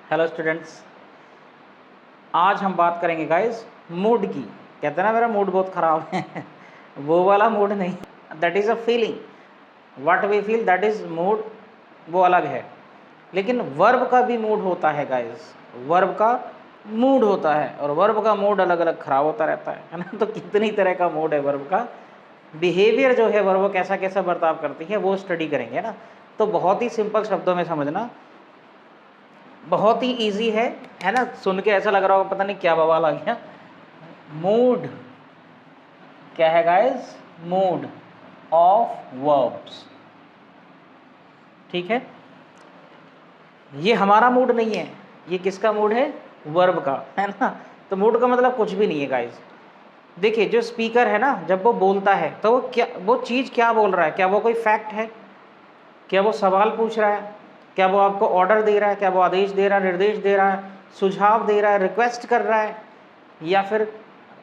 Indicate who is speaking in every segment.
Speaker 1: Hello students, आज हम बात करेंगे गाइस मूड की। कहते हैं ना मेरा मूड बहुत ख़राब है वो वाला मूड नहीं, that is a feeling, what we feel that is mood, वो अलग है। लेकिन वर्ब का भी मूड होता है गाइस, वर्ब का मूड होता है और वर्ब का मूड अलग अलग ख़राब होता रहता है ना। तो कितनी तरह का मूड है वर्ब का, बिहेवियर जो है वर्ब कैसा कैसा बर्ताव करती है वो स्टडी करेंगे ना। तो बहुत ही सिंपल शब्दों में समझना, बहुत ही इजी है ना। सुन के ऐसा लग रहा होगा पता नहीं क्या बवाल आ गया। मूड क्या है गाइस? मूड ऑफ वर्ब्स, ठीक है। ये हमारा मूड नहीं है, ये किसका मूड है? वर्ब का, है ना। तो मूड का मतलब कुछ भी नहीं है गाइस। देखिए जो स्पीकर है ना, जब वो बोलता है तो वो क्या, वो चीज़ क्या बोल रहा है? क्या वो कोई फैक्ट है? क्या वो सवाल पूछ रहा है? क्या वो आपको ऑर्डर दे रहा है? क्या वो आदेश दे रहा है, निर्देश दे रहा है, सुझाव दे रहा है, रिक्वेस्ट कर रहा है? या फिर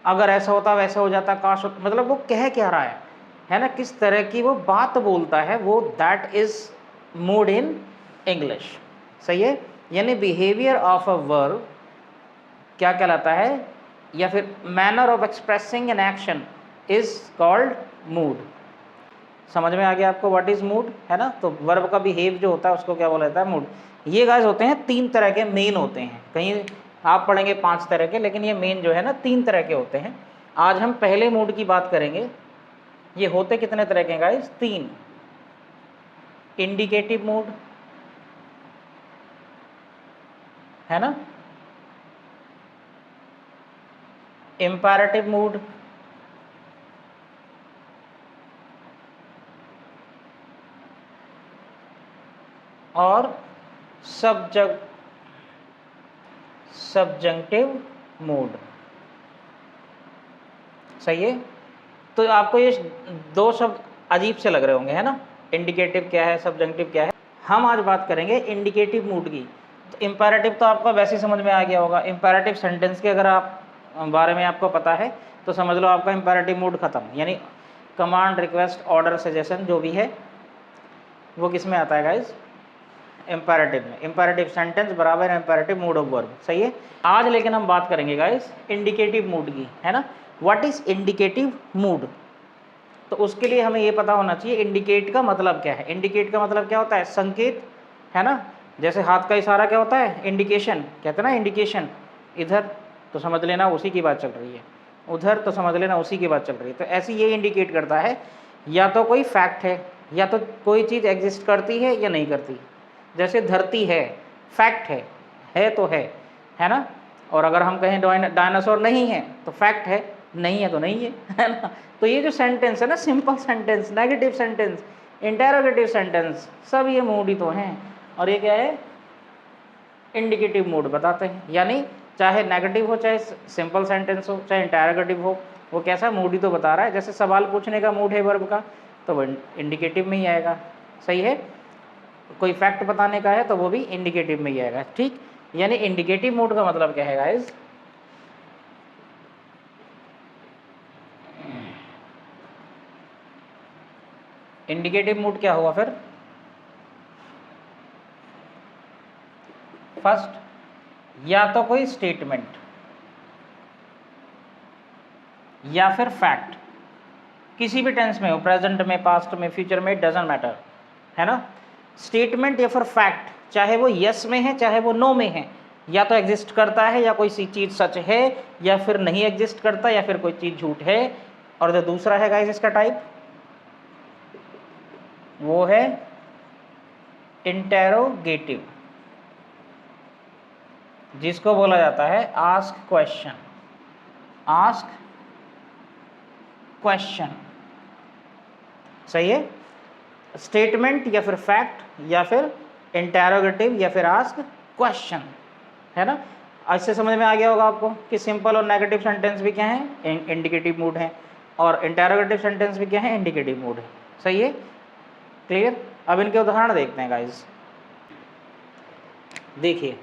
Speaker 1: अगर ऐसा होता वैसा हो जाता, काश होता, मतलब वो कह क्या रहा है ना, किस तरह की वो बात बोलता है, वो that is mood in English. सही है। यानी बिहेवियर ऑफ अ वर्ब क्या कहलाता है, या फिर manner of expressing an action is called mood. समझ में आ गया आपको व्हाट इज मूड, है ना। तो वर्ब का बिहेव जो होता है उसको क्या बोला जाता है? मूड। ये गाइस होते हैं 3 तरह के, मेन होते हैं। कहीं आप पढ़ेंगे 5 तरह के, लेकिन ये मेन जो है ना 3 तरह के होते हैं। आज हम पहले मूड की बात करेंगे। ये होते कितने तरह के गाइस? 3। इंडिकेटिव मूड, है ना, इंपैरेटिव मूड, और सब्जंक्टिव मूड। सही है। तो आपको ये 2 शब्द अजीब से लग रहे होंगे, है ना। इंडिकेटिव क्या है, सब्जंक्टिव क्या है। हम आज बात करेंगे इंडिकेटिव मूड की। तो इंपैरेटिव तो आपका वैसे ही समझ में आ गया होगा। इंपैरेटिव सेंटेंस के अगर आप बारे में आपको पता है तो समझ लो आपका इंपैरेटिव मूड खत्म। यानी कमांड, रिक्वेस्ट, ऑर्डर, सजेशन जो भी है वो किस में आता है गाइज? इंपैरेटिव में। इंपैरेटिव सेंटेंस बराबर इंपैरेटिव मूड ऑफ वर्ब। सही है। आज लेकिन हम बात करेंगे गाइज इंडिकेटिव मूड की, है ना। What is indicative mood? तो उसके लिए हमें ये पता होना चाहिए इंडिकेट का मतलब क्या है। इंडिकेट का मतलब क्या होता है? संकेत, है ना। जैसे हाथ का इशारा क्या होता है? इंडिकेशन। कहते हैं ना इंडिकेशन, इधर तो समझ लेना उसी की बात चल रही है, उधर तो समझ लेना उसी की बात चल रही है। तो ऐसे ये इंडिकेट करता है या तो कोई फैक्ट है, या तो कोई चीज़ एग्जिस्ट करती है या नहीं करती। जैसे धरती है, फैक्ट है तो है ना। और अगर हम कहें डायनासोर नहीं है तो फैक्ट है, नहीं है तो नहीं है ना। तो ये जो सेंटेंस है ना, simple sentence, negative sentence, interrogative sentence, सब ये मूड ही तो हैं। और ये क्या है? इंडिकेटिव मूड बताते हैं। यानी चाहे नेगेटिव हो, चाहे सिंपल सेंटेंस हो, चाहे इंटेरोगेटिव हो, वो कैसा मूड ही तो बता रहा है। जैसे सवाल पूछने का मूड है वर्ब का तो वो इंडिकेटिव में ही आएगा। सही है। कोई फैक्ट बताने का है तो वो भी इंडिकेटिव में ही आएगा। ठीक। यानी इंडिकेटिव मूड का मतलब क्या है गाइस? इंडिकेटिव मूड क्या हुआ फिर? फर्स्ट, या तो कोई स्टेटमेंट या फिर फैक्ट, किसी भी टेंस में हो, प्रेजेंट में, पास्ट में, फ्यूचर में, डजंट मैटर, है ना। स्टेटमेंट या फिर फैक्ट, चाहे वो यस में है चाहे वो नो में है, या तो एग्जिस्ट करता है या कोई सी चीज़ सच है, या फिर नहीं एग्जिस्ट करता, या फिर कोई चीज़ झूठ है। और जो दूसरा है गाइस इसका टाइप, वो है इंटेरोगेटिव, जिसको बोला जाता है आस्क क्वेश्चन। आस्क क्वेश्चन, सही है। स्टेटमेंट या फिर फैक्ट या फिर इंटेरोगेटिव या फिर आस्क क्वेश्चन, है ना। इससे समझ में आ गया होगा आपको कि सिंपल और नेगेटिव सेंटेंस भी क्या है? इंडिकेटिव मूड है, और इंटेरोगेटिव सेंटेंस भी क्या है? इंडिकेटिव मूड है। सही है। क्लियर। अब इनके उदाहरण देखते हैं गाइस। देखिए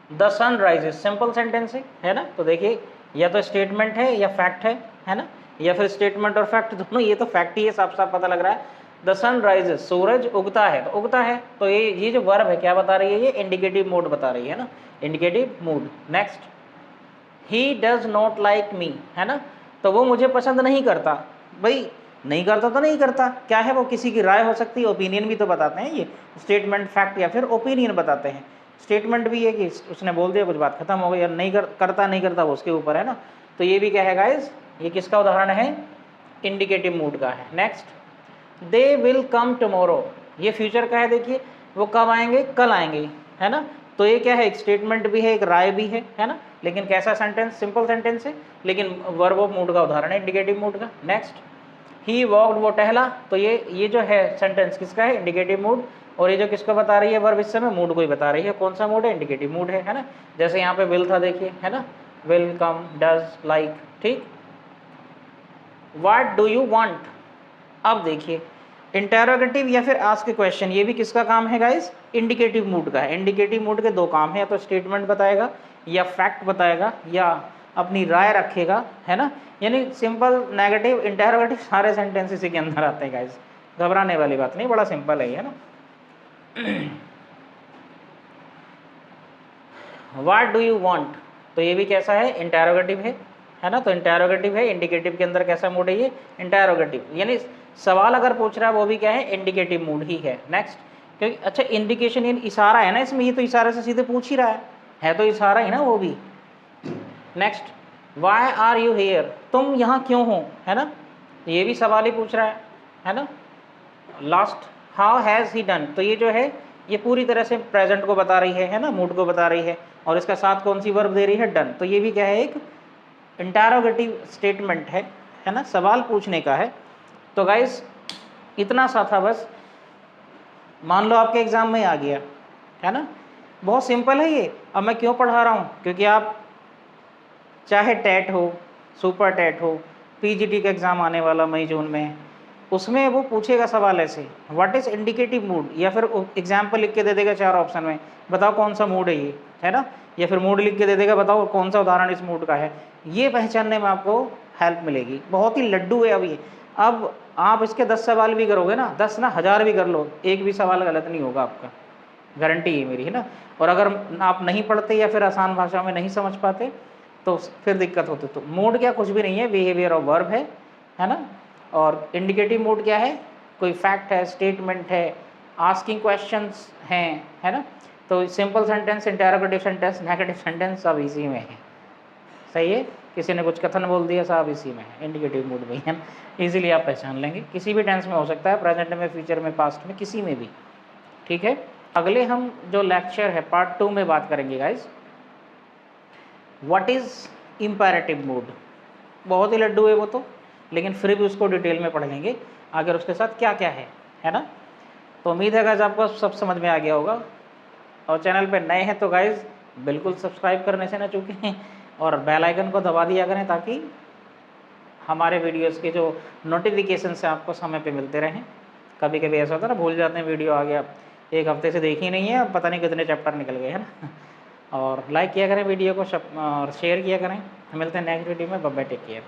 Speaker 1: the sun rises, simple sentence है ना। तो देखिए या तो स्टेटमेंट है या फैक्ट है ना, या फिर स्टेटमेंट और फैक्ट दोनों। ये तो फैक्ट ही है, साफ साफ पता लग रहा है। द सन राइजेस, सूरज उगता है, तो उगता है, तो ये जो वर्ब है क्या बता रही है, ये इंडिकेटिव मोड बता रही है ना, indicative mode. Next, he does not like me, है ना, तो वो मुझे पसंद नहीं करता। भाई नहीं करता तो नहीं करता, क्या है वो, किसी की राय हो सकती है, ओपिनियन भी तो बताते हैं ये, स्टेटमेंट फैक्ट या फिर ओपिनियन बताते हैं। स्टेटमेंट भी है कि उसने बोल दिया, कुछ बात खत्म हो गई, या नहीं करता नहीं करता वो उसके ऊपर है ना। तो ये भी क्या है गाइस, ये किसका उदाहरण है, इंडिकेटिव मूड का है। Next, they will come tomorrow, ये फ्यूचर का है, देखिए वो कब आएंगे, कल आएंगे, है ना। तो ये क्या है, एक स्टेटमेंट भी है, एक राय भी है ना, लेकिन कैसा सेंटेंस, सिंपल सेंटेंस है, लेकिन वर्ब ऑफ मूड का उदाहरण है इंडिकेटिव मूड का। नेक्स्ट, ही वॉक्ड, वो टहला, तो ये जो है सेंटेंस किसका है, इंडिकेटिव मूड, और ये जो किसको बता रही है वर्ब, इस समय मूड को ही बता रही है, कौन सा मूड है, इंडिकेटिव मूड है ना। जैसे यहाँ पे विल था, देखिए है ना, विल, कम, डज, लाइक, ठीक। व्हाट डू यू वांट, अब देखिए इंटेरोगेटिव या फिर आस्क क्वेश्चन, ये भी किसका काम है गाइस, इंडिकेटिव मूड का है। इंडिकेटिव मूड के दो काम है, या तो स्टेटमेंट बताएगा या फैक्ट बताएगा या अपनी राय रखेगा, है ना। यानी सिंपल, नेगेटिव, इंटेरोगेटिव सारे सेंटेंस इसी के अंदर आते हैं गाइस, घबराने वाली बात नहीं, बड़ा सिंपल है ना। व्हाट डू यू वांट, तो ये भी कैसा है, इंटेरोगेटिव है ना। तो इंटेरोगेटिव है, इंडिकेटिव के अंदर कैसा मूड है, ये इंटेरोगेटिव, यानी सवाल अगर पूछ रहा है वो भी क्या है, इंडिकेटिव मूड ही है। नेक्स्ट, क्योंकि अच्छा इंडिकेशन यानी इशारा है ना इसमें, ये तो इशारे से सीधे पूछ ही रहा है तो इशारा ही ना वो भी। Next, why are you here, तुम यहाँ क्यों हो, है ना, ये भी सवाल ही पूछ रहा है ना। Last, how has he done, तो ये जो है ये पूरी तरह से प्रेजेंट को बता रही है ना, मूड को बता रही है, और इसका साथ कौन सी वर्ब दे रही है, डन। तो ये भी क्या है, एक इंटेरोगेटिव स्टेटमेंट है ना, सवाल पूछने का है। तो गाइस इतना सा था बस, मान लो आपके एग्ज़ाम में आ गया, है ना, बहुत सिंपल है ये। अब मैं क्यों पढ़ा रहा हूँ, क्योंकि आप चाहे टेट हो, सुपर टेट हो, पीजीटी का एग्ज़ाम आने वाला मई जून में, उसमें वो पूछेगा सवाल ऐसे, व्हाट इज़ इंडिकेटिव मूड, या फिर एग्जाम्पल लिख के दे देगा 4 ऑप्शन में, बताओ कौन सा मूड है ये, है ना, या फिर मूड लिख के दे देगा, बताओ कौन सा उदाहरण इस मूड का है। ये पहचानने में आपको हेल्प मिलेगी, बहुत ही लड्डू है अब ये। अब आप इसके 10 सवाल भी करोगे ना, 10 ना 1000 भी कर लो, एक भी सवाल गलत नहीं होगा आपका, गारंटी है मेरी, है ना। और अगर आप नहीं पढ़ते या फिर आसान भाषा में नहीं समझ पाते तो फिर दिक्कत होती। तो मूड क्या, कुछ भी नहीं है, बिहेवियर ऑफ वर्ब है ना। और इंडिकेटिव मूड क्या है, कोई फैक्ट है, स्टेटमेंट है, आस्किंग क्वेश्चंस हैं, है ना। तो simple sentence, interrogative sentence, negative sentence सब इसी में है, सही है। किसी ने कुछ कथन बोल दिया, सब इसी में है, इंडिकेटिव मूड में है ना। ईजिली आप पहचान लेंगे, किसी भी टेंस में हो सकता है, प्रेजेंट में, फ्यूचर में, पास्ट में, किसी में भी, ठीक है। अगले हम जो लेक्चर है पार्ट 2 में बात करेंगे guys, what is imperative mood. बहुत ही लड्डू है वो तो, लेकिन फिर भी उसको डिटेल में पढ़ लेंगे आगे उसके साथ क्या क्या है ना। तो उम्मीद है गाइज आपको सब समझ में आ गया होगा, और चैनल पे नए हैं तो गाइज बिल्कुल सब्सक्राइब करने से ना चूकें, और बेल आइकन को दबा दिया करें ताकि हमारे वीडियोस के जो नोटिफिकेशन से आपको समय पे मिलते रहें। कभी कभी ऐसा होता है ना, भूल जाते हैं, वीडियो आ गया, एक हफ्ते से देखी नहीं है, अब पता नहीं कितने चैप्टर निकल गए, है ना। और लाइक किया करें वीडियो को, और शेयर किया करें। मिलते हैं नेक्स्ट वीडियो में, बाय बाय, टेक केयर।